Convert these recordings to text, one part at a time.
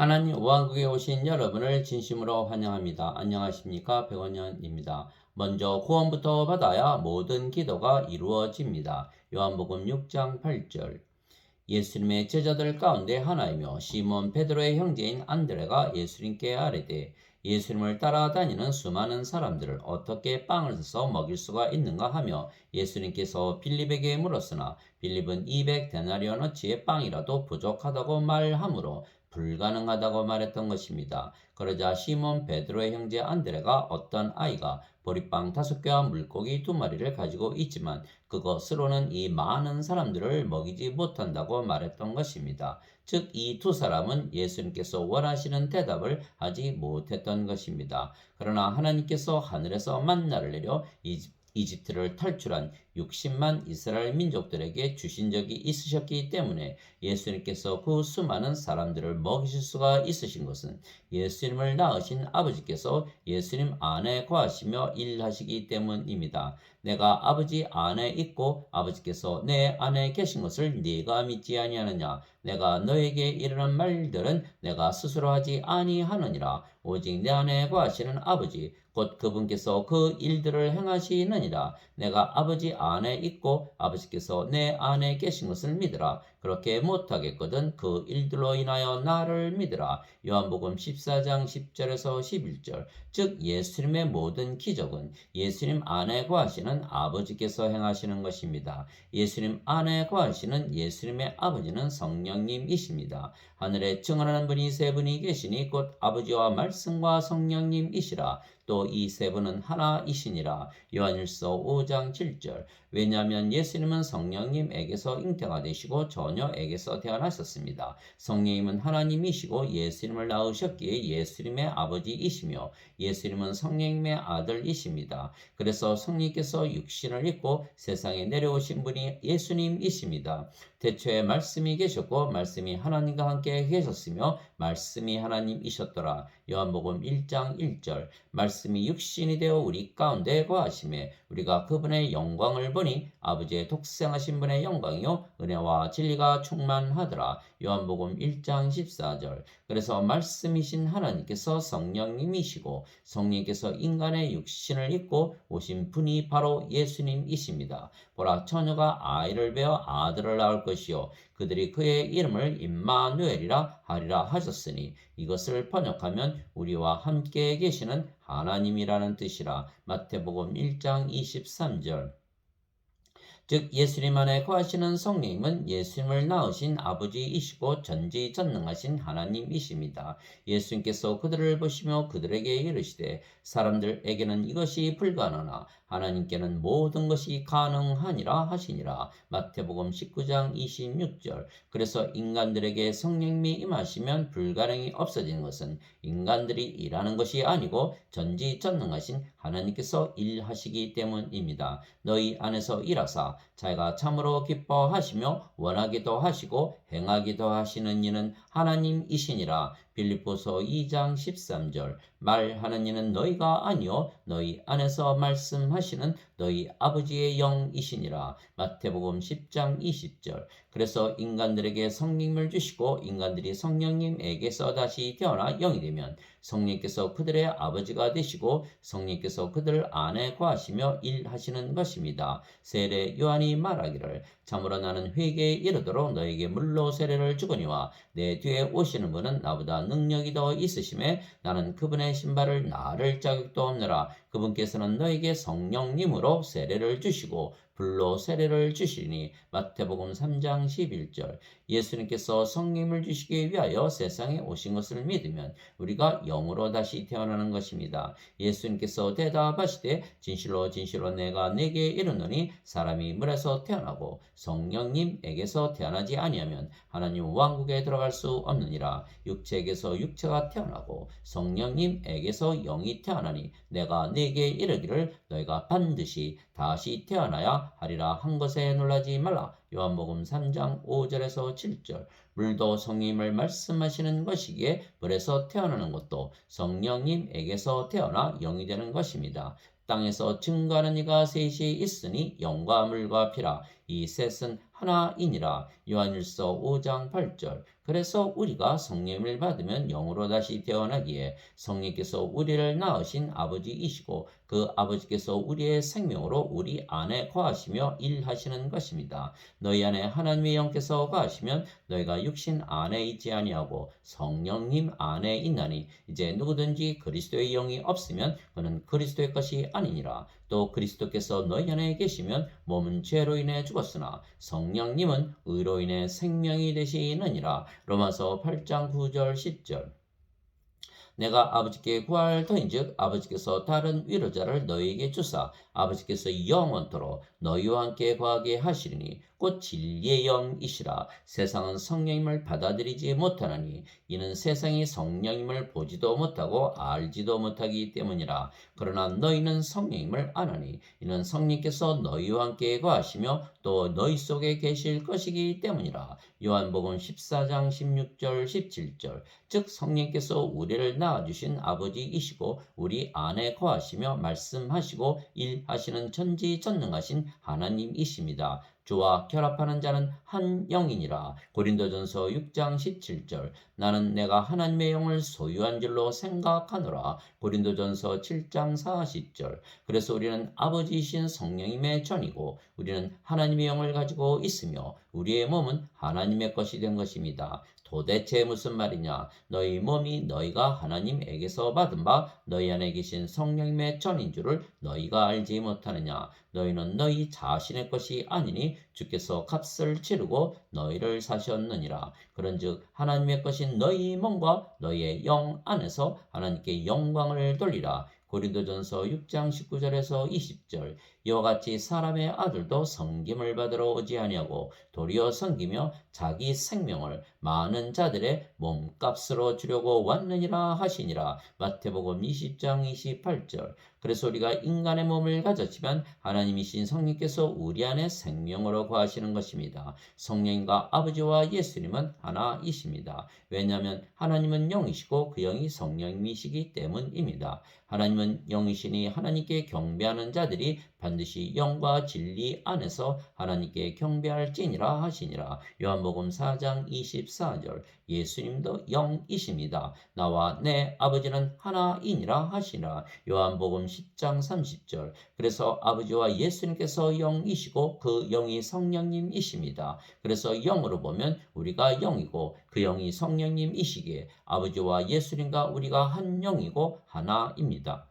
하나님 우왕국에 오신 여러분을 진심으로 환영합니다. 안녕하십니까? 백원현입니다. 먼저 구원부터 받아야 모든 기도가 이루어집니다. 요한복음 6장 8절. 예수님의 제자들 가운데 하나이며 시몬 베드로의 형제인 안드레가 예수님께 아뢰되 예수님을 따라다니는 수많은 사람들을 어떻게 빵을 사서 먹일 수가 있는가 하며 예수님께서 빌립에게 물었으나 빌립은 200데나리온어치의 빵이라도 부족하다고 말하므로 불가능하다고 말했던 것입니다. 그러자 시몬 베드로의 형제 안드레가 어떤 아이가 보리빵 5개와 물고기 2마리를 가지고 있지만 그것으로는 이 많은 사람들을 먹이지 못한다고 말했던 것입니다. 즉, 이 두 사람은 예수님께서 원하시는 대답을 하지 못했던 것입니다. 그러나 하나님께서 하늘에서 만나를 내려 이집트를 탈출한 60만 이스라엘 민족들에게 주신 적이 있으셨기 때문에 예수님께서 그 수많은 사람들을 먹이실 수가 있으신 것은 예수님을 낳으신 아버지께서 예수님 안에 거하시며 일하시기 때문입니다. 내가 아버지 안에 있고 아버지께서 내 안에 계신 것을 네가 믿지 아니하느냐? 내가 너에게 이르는 말들은 내가 스스로 하지 아니하느니라. 오직 내 안에 거하시는 아버지 곧 그분께서 그 일들을 행하시느니라. 내가 아버지 안에 있고 아버지께서 내 안에 계신 것을 믿으라. 그렇게 못하겠거든 그 일들로 인하여 나를 믿으라. 요한복음 14장 10절에서 11절. 즉 예수님의 모든 기적은 예수님 안에 거하시는 아버지께서 행하시는 것입니다. 예수님 안에 거하시는 예수님의 아버지는 성령님이십니다. 하늘에 증언하는 분이 세 분이 계시니 곧 아버지와 말씀과 성령님이시라. 또 이 세 분은 하나이시니라. 요한일서 5장 7절. 왜냐하면 예수님은 성령님에게서 잉태가 되시고 처녀에게서 태어나셨습니다. 성령님은 하나님이시고 예수님을 낳으셨기에 예수님의 아버지이시며 예수님은 성령님의 아들이십니다. 그래서 성령께서 육신을 입고 세상에 내려오신 분이 예수님이십니다. 태초에 말씀이 계셨고 말씀이 하나님과 함께 계셨으며 말씀이 하나님이셨더라. 요한복음 1장 1절. 말씀이 육신이 되어 우리 가운데 거하심에 우리가 그분의 영광을 보니 아버지의 독생하신 분의 영광이요 은혜와 진리가 충만하더라. 요한복음 1장 14절. 그래서 말씀이신 하나님께서 성령님이시고 성령께서 인간의 육신을 입고 오신 분이 바로 예수님이십니다. 보라, 처녀가 아이를 베어 아들을 낳을 것이요 그들이 그의 이름을 임마누엘이라 하리라 하셨으니 이것을 번역하면 우리와 함께 계시는 하나님이라는 뜻이라. 마태복음 1장 23절. 즉 예수님 안에 거하시는 성령님은 예수님을 낳으신 아버지이시고 전지전능하신 하나님이십니다. 예수님께서 그들을 보시며 그들에게 이르시되 사람들에게는 이것이 불가능하나 하나님께는 모든 것이 가능하니라 하시니라. 마태복음 19장 26절. 그래서 인간들에게 성령님이 임하시면 불가능이 없어지는 것은 인간들이 일하는 것이 아니고 전지전능하신 하나님께서 일하시기 때문입니다. 너희 안에서 일하사 자기가 참으로 기뻐하시며 원하기도 하시고 행하기도 하시는 이는 하나님이시니라. 빌립보서 2장 13절. 말하는 이는 너희가 아니요 너희 안에서 말씀하시는 너희 아버지의 영이시니라. 마태복음 10장 20절. 그래서 인간들에게 성령님을 주시고 인간들이 성령님에게서 다시 태어나 영이 되면 성령께서 그들의 아버지가 되시고 성령께서 그들 안에 거하시며 일하시는 것입니다. 세례 요한이 말하기를 참으로 나는 회개에 이르도록 너에게 물로 세례를 주거니와 내 뒤에 오시는 분은 나보다 능력이 더 있으심에 나는 그분의 신발을 나를 자격도 없느라. 그분께서는 너에게 성령님으로 세례를 주시고 불로 세례를 주시니. 마태복음 3장 11절. 예수님께서 성령을 주시기 위하여 세상에 오신 것을 믿으면 우리가 영으로 다시 태어나는 것입니다. 예수님께서 대답하시되 진실로 진실로 내가 네게 이르노니 사람이 물에서 태어나고 성령님에게서 태어나지 아니하면 하나님 왕국에 들어갈 수 없느니라. 육체에게서 육체가 태어나고 성령님에게서 영이 태어나니 내가 네게 이르기를 너희가 반드시 다시 태어나야 하리라 한 것에 놀라지 말라. 요한복음 3장 5절에서 7절. 물도 성령님을 말씀하시는 것이기에 물에서 태어나는 것도 성령님에게서 태어나 영이 되는 것입니다. 땅에서 증거하는 이가 셋이 있으니 영과 물과 피라. 이 셋은 하나이니라. 요한일서 5장 8절. 그래서 우리가 성령을 받으면 영으로 다시 태어나기에 성령께서 우리를 낳으신 아버지이시고 그 아버지께서 우리의 생명으로 우리 안에 거하시며 일하시는 것입니다. 너희 안에 하나님의 영께서 거하시면 너희가 육신 안에 있지 아니하고 성령님 안에 있나니 이제 누구든지 그리스도의 영이 없으면 그는 그리스도의 것이 아니니라. 또 그리스도께서 너희 안에 계시면 몸은 죄로 인해 죽었으나 성령님은 의로 인해 생명이 되시느니라. 로마서 8장 9절 10절. 내가 아버지께 구할 터인즉 아버지께서 다른 위로자를 너희에게 주사 아버지께서 영원토록 너희와 함께 거하게 하시리니 곧 진리의 영이시라. 세상은 성령님을 받아들이지 못하나니 이는 세상이 성령님을 보지도 못하고 알지도 못하기 때문이라. 그러나 너희는 성령님을 아나니 이는 성령께서 너희와 함께 거하시며 또 너희 속에 계실 것이기 때문이라. 요한복음 14장 16절 17절. 즉 성령께서 우리를 낳아주신 아버지이시고 우리 안에 거하시며 말씀하시고 일하시는 전지전능하신 하나님이십니다. 주와 결합하는 자는 한 영이니라. 고린도전서 6장 17절. 나는 내가 하나님의 영을 소유한 줄로 생각하노라. 고린도전서 7장 40절. 그래서 우리는 아버지이신 성령님의 전이고 우리는 하나님의 영을 가지고 있으며 우리의 몸은 하나님의 것이 된 것입니다. 도대체 무슨 말이냐? 너희 몸이 너희가 하나님에게서 받은 바 너희 안에 계신 성령님의 전인 줄을 너희가 알지 못하느냐? 너희는 너희 자신의 것이 아니니 주께서 값을 치르고 너희를 사셨느니라. 그런즉 하나님의 것인 너희 몸과 너희의 영 안에서 하나님께 영광을 돌리라. 고린도전서 6장 19절에서 20절. 이와 같이 사람의 아들도 섬김을 받으러 오지 아니하고 도리어 섬기며 자기 생명을 많은 자들의 몸값으로 주려고 왔느니라 하시니라. 마태복음 20장 28절. 그래서 우리가 인간의 몸을 가졌지만 하나님이신 성령께서 우리 안에 생명으로 거하시는 것입니다. 성령과 아버지와 예수님은 하나이십니다. 왜냐하면 하나님은 영이시고 그 영이 성령님이시기 때문입니다. 하나님은 영이시니 하나님께 경배하는 자들이 반드시 영과 진리 안에서 하나님께 경배할지니라 하시니라. 요한복음 4장 24절. 예수님도 영이십니다. 나와 내 아버지는 하나이니라 하시니라. 요한복음 10장 30절. 그래서 아버지와 예수님께서 영이시고 그 영이 성령님이십니다. 그래서 영으로 보면 우리가 영이고 그 영이 성령님이시기에 아버지와 예수님과 우리가 한 영이고 하나입니다.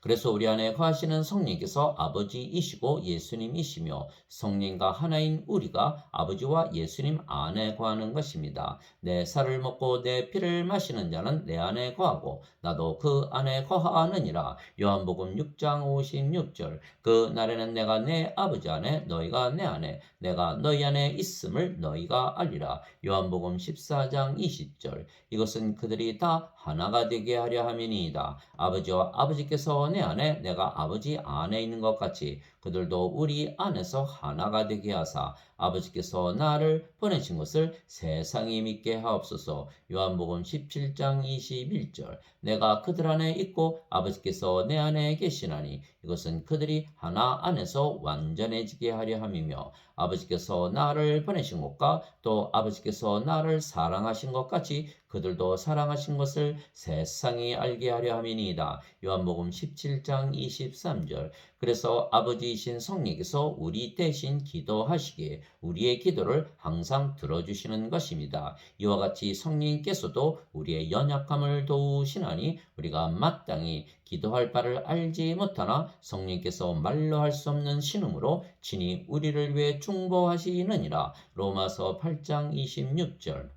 그래서 우리 안에 거하시는 성령께서 아버지이시고 예수님이시며 성령과 하나인 우리가 아버지와 예수님 안에 거하는 것입니다. 내 살을 먹고 내 피를 마시는 자는 내 안에 거하고 나도 그 안에 거하느니라. 요한복음 6장 56절. 그 날에는 내가 내 아버지 안에 너희가 내 안에 내가 너희 안에 있음을 너희가 알리라. 요한복음 14장 20절. 이것은 그들이 다 하나가 되게 하려 함이니이다. 아버지와 아버지께서 내 안에 내가 아버지 안에 있는 것 같이 그들도 우리 안에서 하나가 되게 하사 아버지께서 나를 보내신 것을 세상이 믿게 하옵소서. 요한복음 17장 21절. 내가 그들 안에 있고 아버지께서 내 안에 계시나니 이것은 그들이 하나 안에서 완전해지게 하려 함이며 아버지께서 나를 보내신 것과 또 아버지께서 나를 사랑하신 것 같이 그들도 사랑하신 것을 세상이 알게 하려 함이니이다. 요한복음 17장 23절. 그래서 아버지이신 성령께서 우리 대신 기도하시기에 우리의 기도를 항상 들어주시는 것입니다. 이와 같이 성령께서도 우리의 연약함을 도우시나니 우리가 마땅히 기도할 바를 알지 못하나 성령께서 말로 할 수 없는 신음으로 친히 우리를 위해 중보하시느니라. 로마서 8장 26절.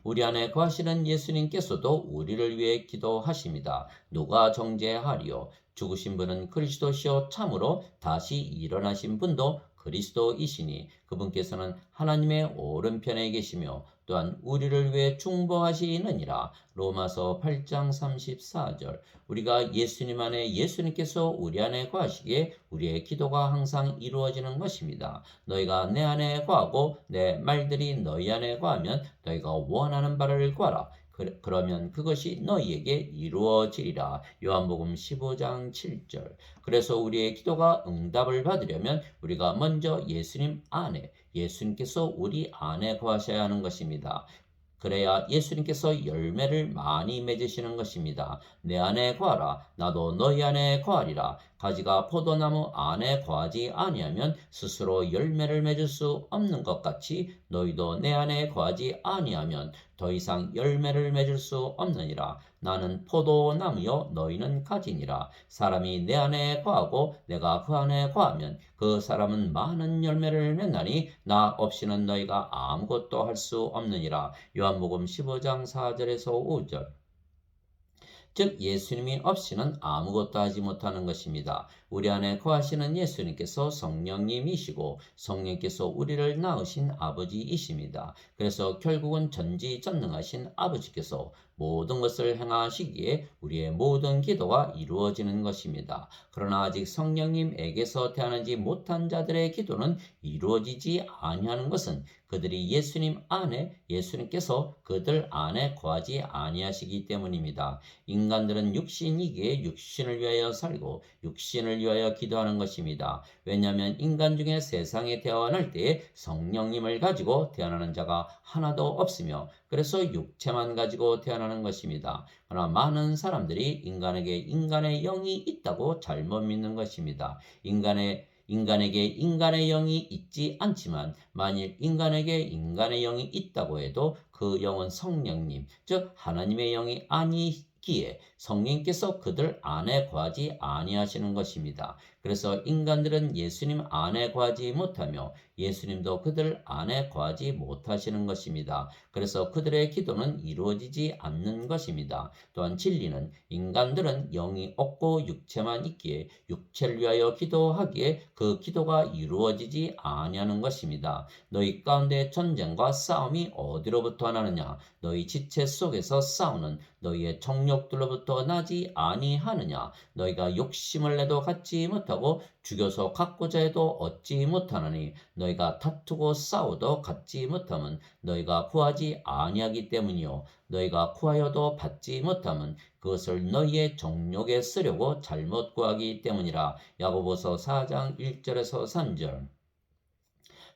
우리 안에 거하시는 예수님께서도 우리를 위해 기도하십니다. 누가 정죄하리요? 죽으신 분은 그리스도시요 참으로 다시 일어나신 분도 그리스도이시니 그분께서는 하나님의 오른편에 계시며 또한 우리를 위해 중보하시느니라. 로마서 8장 34절. 우리가 예수님 안에 예수님께서 우리 안에 거하시기에 우리의 기도가 항상 이루어지는 것입니다. 너희가 내 안에 거하고 내 말들이 너희 안에 거하면 너희가 원하는 바를 구하라. 그러면 그것이 너희에게 이루어지리라. 요한복음 15장 7절. 그래서 우리의 기도가 응답을 받으려면 우리가 먼저 예수님 안에, 예수님께서 우리 안에 거하셔야 하는 것입니다. 그래야 예수님께서 열매를 많이 맺으시는 것입니다. 내 안에 거하라. 나도 너희 안에 거하리라. 가지가 포도나무 안에 거하지 아니하면 스스로 열매를 맺을 수 없는 것 같이 너희도 내 안에 거하지 아니하면 더 이상 열매를 맺을 수 없느니라. 나는 포도나무요 너희는 가지니라. 사람이 내 안에 거하고 내가 그 안에 거하면 그 사람은 많은 열매를 맺나니 나 없이는 너희가 아무것도 할 수 없느니라. 요한복음 15장 4절에서 5절. 즉 예수님이 없이는 아무것도 하지 못하는 것입니다. 우리 안에 거하시는 예수님께서 성령님이시고 성령께서 우리를 낳으신 아버지이십니다. 그래서 결국은 전지전능하신 아버지께서 모든 것을 행하시기에 우리의 모든 기도가 이루어지는 것입니다. 그러나 아직 성령님에게서 태어나지 못한 자들의 기도는 이루어지지 아니하는 것은 그들이 예수님 안에, 예수님께서 그들 안에 거하지 아니하시기 때문입니다. 인간들은 육신이기에 육신을 위하여 살고 육신을 위하여 기도하는 것입니다. 왜냐하면 인간 중에 세상에 태어날 때에 성령님을 가지고 태어나는 자가 하나도 없으며 그래서 육체만 가지고 태어나는 것입니다. 그러나 많은 사람들이 인간의 영이 있다고 잘못 믿는 것입니다. 인간에게 인간의 영이 있지 않지만 만일 인간에게 인간의 영이 있다고 해도 그 영은 성령님, 즉 하나님의 영이 아니기에 성령께서 그들 안에 거하지 아니하시는 것입니다. 그래서 인간들은 예수님 안에 거하지 못하며 예수님도 그들 안에 거하지 못하시는 것입니다. 그래서 그들의 기도는 이루어지지 않는 것입니다. 또한 진리는 인간들은 영이 없고 육체만 있기에 육체를 위하여 기도하기에 그 기도가 이루어지지 아니하는 것입니다. 너희 가운데 전쟁과 싸움이 어디로부터 나느냐? 너희 지체 속에서 싸우는 너희의 정욕들로부터 나지 아니하느냐? 너희가 욕심을 내도 갖지 못하고 죽여서 갖고자 해도 얻지 못하느니 너희가 다투고 싸워도 갖지 못함은 너희가 구하지 아니하기 때문이요 너희가 구하여도 받지 못함은 그것을 너희의 정욕에 쓰려고 잘못 구하기 때문이라. 야고보서 4장 1절에서 3절.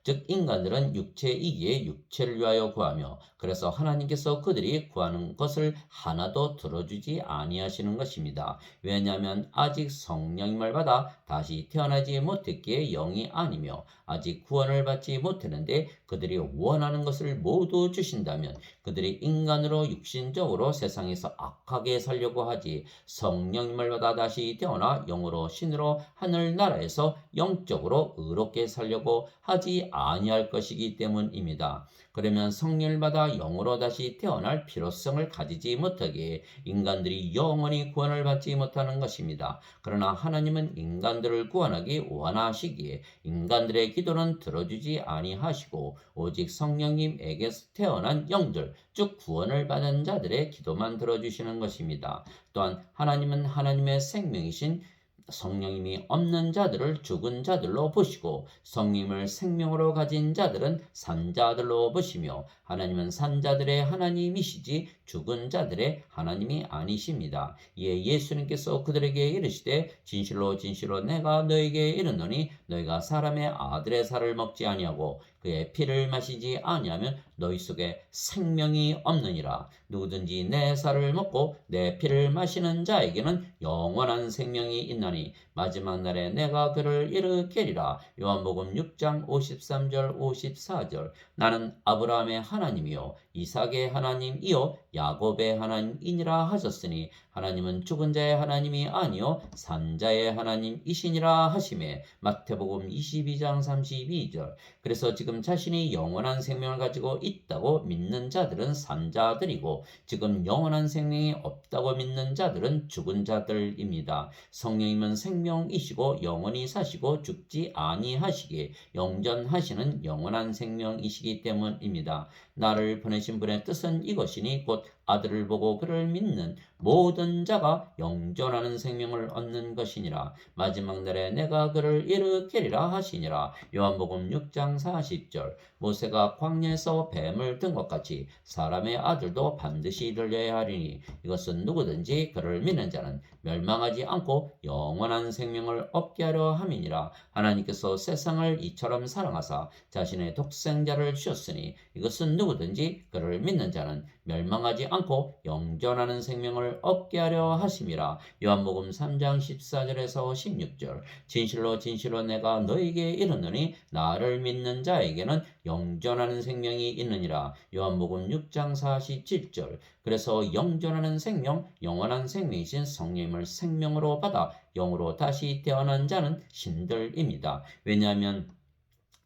즉 인간들은 육체이기에 육체를 위하여 구하며 그래서 하나님께서 그들이 구하는 것을 하나도 들어주지 아니하시는 것입니다. 왜냐하면 아직 성령님을 받아 다시 태어나지 못했기에 영이 아니며 아직 구원을 받지 못했는데 그들이 원하는 것을 모두 주신다면 그들이 인간으로 육신적으로 세상에서 악하게 살려고 하지 성령님을 받아 다시 태어나 영으로 신으로 하늘나라에서 영적으로 의롭게 살려고 하지 아니할 것이기 때문입니다. 그러면 성령을 받아 영으로 다시 태어날 필요성을 가지지 못하기에 인간들이 영원히 구원을 받지 못하는 것입니다. 그러나 하나님은 인간들을 구원하기 원하시기에 인간들의 기도는 들어주지 아니하시고 오직 성령님에게서 태어난 영들, 즉 구원을 받은 자들의 기도만 들어주시는 것입니다. 또한 하나님은 하나님의 생명이신 성령님이 없는 자들을 죽은 자들로 보시고 성령님을 생명으로 가진 자들은 산자들로 보시며 하나님은 산자들의 하나님이시지 죽은 자들의 하나님이 아니십니다. 이에 예수님께서 그들에게 이르시되 진실로 진실로 내가 너에게 이르노니 너희가 사람의 아들의 살을 먹지 아니하고 그의 피를 마시지 아니하면 너희 속에 생명이 없느니라. 누구든지 내 살을 먹고 내 피를 마시는 자에게는 영원한 생명이 있나니 마지막 날에 내가 그를 일으키리라. 요한복음 6장 53절 54절. 나는 아브라함의 하나님이요 이삭의 하나님이요 야곱의 하나님이니라 하셨으니 하나님은 죽은 자의 하나님이 아니요 산자의 하나님이시니라 하시매. 마태복음 22장 32절. 그래서 지금 자신이 영원한 생명을 가지고 있다고 믿는 자들은 산자들이고 지금 영원한 생명이 없다고 믿는 자들은 죽은 자들입니다. 성령님은 예수님은 생명이시고 영원히 사시고 죽지 아니하시기에 영전하시는 영원한 생명이시기 때문입니다. 나를 보내신 분의 뜻은 이것이니 곧 아들을 보고 그를 믿는 모든 자가 영존하는 생명을 얻는 것이니라. 마지막 날에 내가 그를 일으키리라 하시니라. 요한복음 6장 40절. 모세가 광야에서 뱀을 든 것 같이 사람의 아들도 반드시 들려야 하리니 이것은 누구든지 그를 믿는 자는 멸망하지 않고 영원한 생명을 얻게 하려 함이니라. 하나님께서 세상을 이처럼 사랑하사 자신의 독생자를 주셨으니 이것은 누구든지 그를 믿는 자는 멸망하지 않고 영존하는 생명을 얻게 하려 하심이라. 요한복음 3장 14절에서 16절. 진실로 진실로 내가 너에게 이르노니 나를 믿는 자에게는 영존하는 생명이 있느니라. 요한복음 6장 47절. 그래서 영존하는 생명, 영원한 생명이신 성령님을 생명으로 받아 영으로 다시 태어난 자는 신들입니다. 왜냐하면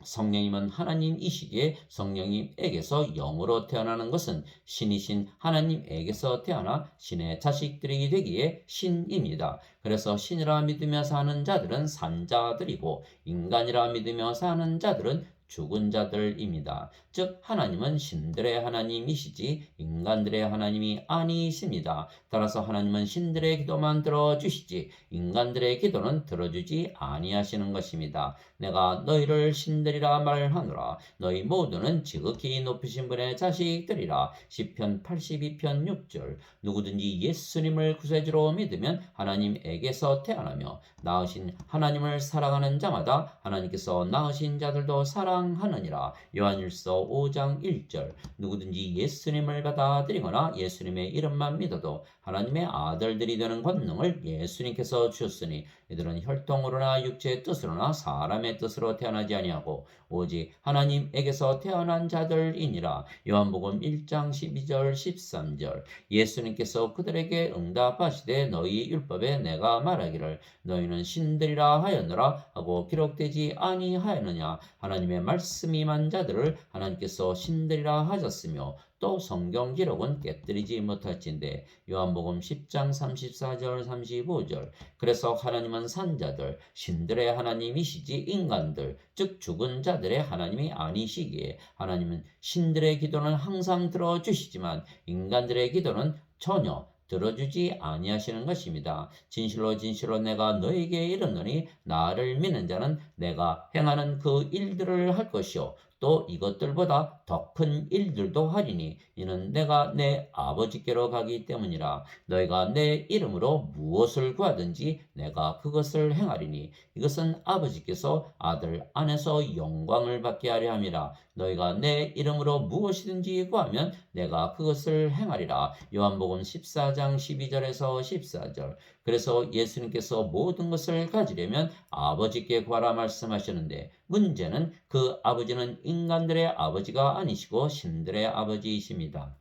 성령님은 하나님이시기에 성령님에게서 영으로 태어나는 것은 신이신 하나님에게서 태어나 신의 자식들이 되기에 신입니다. 그래서 신이라 믿으며 사는 자들은 산자들이고 인간이라 믿으며 사는 자들은 죽은 자들입니다. 즉 하나님은 신들의 하나님이시지 인간들의 하나님이 아니십니다. 따라서 하나님은 신들의 기도만 들어주시지 인간들의 기도는 들어주지 아니하시는 것입니다. 내가 너희를 신들이라 말하노라. 너희 모두는 지극히 높으신 분의 자식들이라. 시편 82편 6절. 누구든지 예수님을 구세주로 믿으면 하나님에게서 태어나며 낳으신 하나님을 사랑하는 자마다 하나님께서 낳으신 자들도 사랑하느니라. 요한일서 5장 1절. 누구든지 예수님을 받아들이거나 예수님의 이름만 믿어도 하나님의 아들들이 되는 권능을 예수님께서 주셨으니 이들은 혈통으로나 육체의 뜻으로나 사람의 뜻으로 태어나지 아니하고 오직 하나님에게서 태어난 자들이니라. 요한복음 1장 12절 13절. 예수님께서 그들에게 응답하시되 너희 율법에 내가 말하기를 너희는 신들이라 하였노라 하고 기록되지 아니하였느냐. 하나님의 말씀이 임한 자들을 하나님께서 신들이라 하셨으며 또 성경 기록은 깨뜨리지 못할진대. 요한복음 10장 34절 35절. 그래서 하나님은 산자들 신들의 하나님이시지 인간들 즉 죽은 자들의 하나님이 아니시기에 하나님은 신들의 기도는 항상 들어주시지만 인간들의 기도는 전혀 들어주지 아니하시는 것입니다. 진실로 진실로 내가 너에게 이르노니 나를 믿는 자는 내가 행하는 그 일들을 할 것이요 또 이것들보다 더 큰 일들도 하리니 이는 내가 내 아버지께로 가기 때문이라. 너희가 내 이름으로 무엇을 구하든지 내가 그것을 행하리니 이것은 아버지께서 아들 안에서 영광을 받게 하려 함이라. 너희가 내 이름으로 무엇이든지 구하면 내가 그것을 행하리라. 요한복음 14장 12절에서 14절. 그래서 예수님께서 모든 것을 가지려면 아버지께 구하라 말씀하셨는데 문제는 그 아버지는 인간들의 아버지가 아니시고 신들의 아버지이십니다.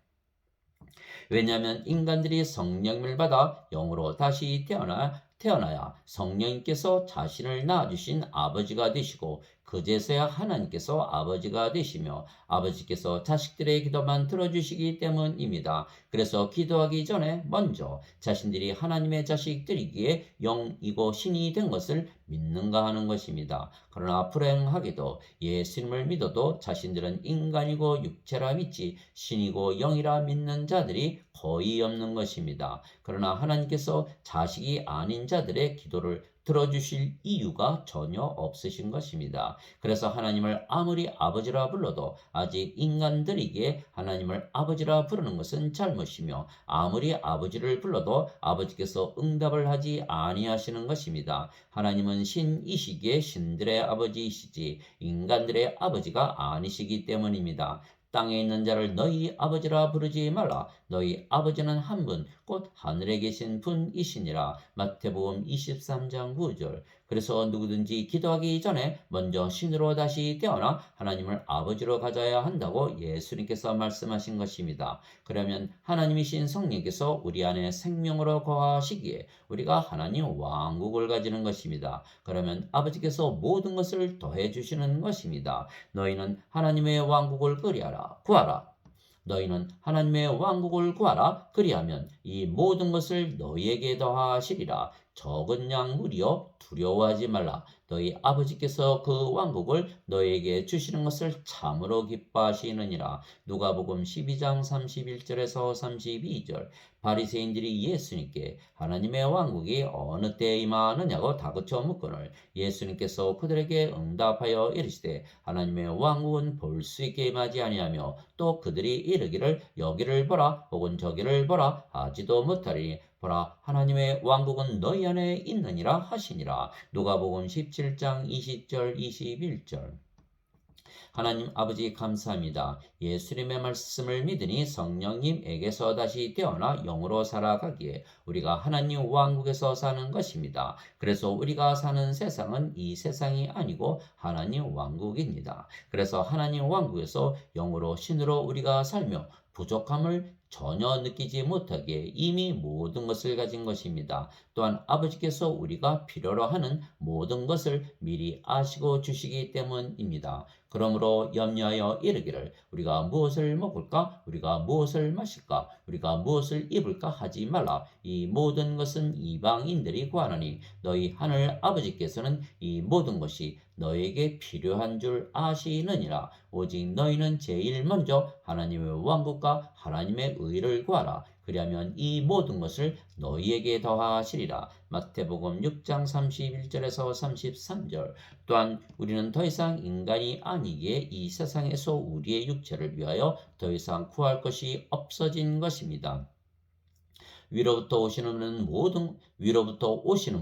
왜냐하면 인간들이 성령을 받아 영으로 다시 태어나야 성령님께서 자신을 낳아주신 아버지가 되시고 그제서야 하나님께서 아버지가 되시며 아버지께서 자식들의 기도만 들어주시기 때문입니다. 그래서 기도하기 전에 먼저 자신들이 하나님의 자식들이기에 영이고 신이 된 것을 믿는가 하는 것입니다. 그러나 불행하게도 예수님을 믿어도 자신들은 인간이고 육체라 믿지 신이고 영이라 믿는 자들이 거의 없는 것입니다. 그러나 하나님께서 자식이 아닌 자들의 기도를 들어주실 이유가 전혀 없으신 것입니다. 그래서 하나님을 아무리 아버지라 불러도 아직 인간들이기에 하나님을 아버지라 부르는 것은 잘못이며 아무리 아버지를 불러도 아버지께서 응답을 하지 아니하시는 것입니다. 하나님은 신이시기에 신들의 아버지이시지 인간들의 아버지가 아니시기 때문입니다. 땅에 있는 자를 너희 아버지라 부르지 말라. 너희 아버지는 한 분, 곧 하늘에 계신 분이시니라. 마태복음 23장 9절. 그래서 누구든지 기도하기 전에 먼저 신으로 다시 태어나 하나님을 아버지로 가져야 한다고 예수님께서 말씀하신 것입니다. 그러면 하나님이신 성령께서 우리 안에 생명으로 거하시기에 우리가 하나님 왕국을 가지는 것입니다. 그러면 아버지께서 모든 것을 더해 주시는 것입니다. 너희는 하나님의 왕국을 구하라. 너희는 하나님의 왕국을 구하라. 그리하면 이 모든 것을 너희에게 더하시리라. 적은 양 무리여 두려워하지 말라. 너희 아버지께서 그 왕국을 너희에게 주시는 것을 참으로 기뻐하시느니라. 누가복음 12장 31절에서 32절. 바리새인들이 예수님께 하나님의 왕국이 어느 때에 임하느냐고 다그쳐 묻거늘 예수님께서 그들에게 응답하여 이르시되 하나님의 왕국은 볼 수 있게 임하지 아니하며 또 그들이 이르기를 여기를 보라 혹은 저기를 보라 하지도 못하리니 보라 하나님의 왕국은 너희 안에 있느니라 하시니라. 누가복음 17장 20절 21절. 하나님 아버지 감사합니다. 예수님의 말씀을 믿으니 성령님에게서 다시 태어나 영으로 살아가기에 우리가 하나님 왕국에서 사는 것입니다. 그래서 우리가 사는 세상은 이 세상이 아니고 하나님 왕국입니다. 그래서 하나님 왕국에서 영으로 신으로 우리가 살며 부족함을 전혀 느끼지 못하기에 이미 모든 것을 가진 것입니다. 또한 아버지께서 우리가 필요로 하는 모든 것을 미리 아시고 주시기 때문입니다. 그러므로 염려하여 이르기를 우리가 무엇을 먹을까? 우리가 무엇을 마실까? 우리가 무엇을 입을까? 하지 말라. 이 모든 것은 이방인들이 구하나니 너희 하늘 아버지께서는 이 모든 것이 너에게 필요한 줄 아시느니라. 오직 너희는 제일 먼저 하나님의 왕국과 하나님의 의를 구하라. 그리하면 이 모든 것을 너희에게 더하시리라. 마태복음 6장 31절에서 33절. 또한 우리는 더 이상 인간이 아니기에 이 세상에서 우리의 육체를 위하여 더 이상 구할 것이 없어진 것입니다. 위로부터 오시는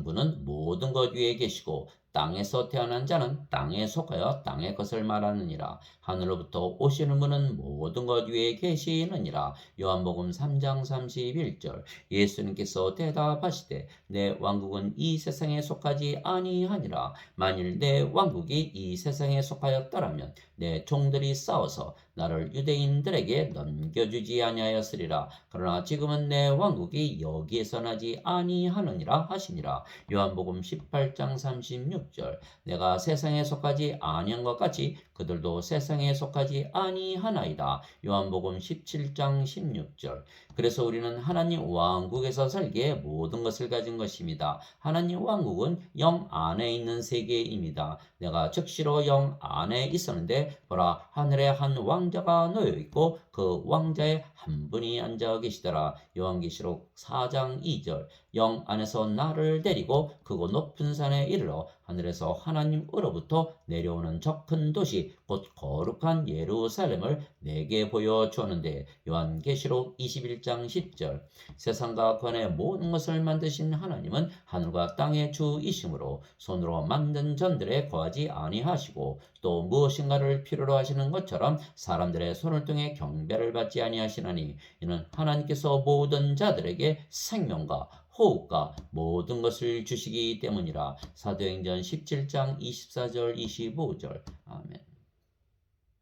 분은 모든 것 위에 계시고 땅에서 태어난 자는 땅에 속하여 땅의 것을 말하느니라. 하늘로부터 오시는 분은 모든 것 위에 계시느니라. 요한복음 3장 31절. 예수님께서 대답하시되 내 왕국은 이 세상에 속하지 아니하니라. 만일 내 왕국이 이 세상에 속하였더라면 내 종들이 싸워서 나를 유대인들에게 넘겨주지 아니하였으리라. 그러나 지금은 내 왕국이 여기에서 나지 아니하느니라 하시니라. 요한복음 18장 36절. 내가 세상에 속하지 아니한 것 같이 그들도 세상에 속하지 아니하나이다. 요한복음 17장 16절. 그래서 우리는 하나님 왕국에서 살기에 모든 것을 가진 것입니다. 하나님 왕국은 영 안에 있는 세계입니다. 내가 즉시로 영 안에 있었는데 보라 하늘에 한 왕자가 놓여 있고 그 왕자의 한 분이 앉아 계시더라. 요한계시록 4장 2절. 영 안에서 나를 데리고 그곳 높은 산에 이르러 하늘에서 하나님으로부터 내려오는 저 큰 도시 곧 거룩한 예루살렘을 내게 보여주었는데 요한계시록 21장 10절. 세상과 그 안의 모든 것을 만드신 하나님은 하늘과 땅의 주이심으로 손으로 만든 전들에 거하지 아니하시고 또 무엇인가를 필요로 하시는 것처럼 사람들의 손을 통해 경배를 받지 아니하시나니 이는 하나님께서 모든 자들에게 생명과 호흡과 모든 것을 주시기 때문이라. 사도행전 17장 24절 25절. 아멘.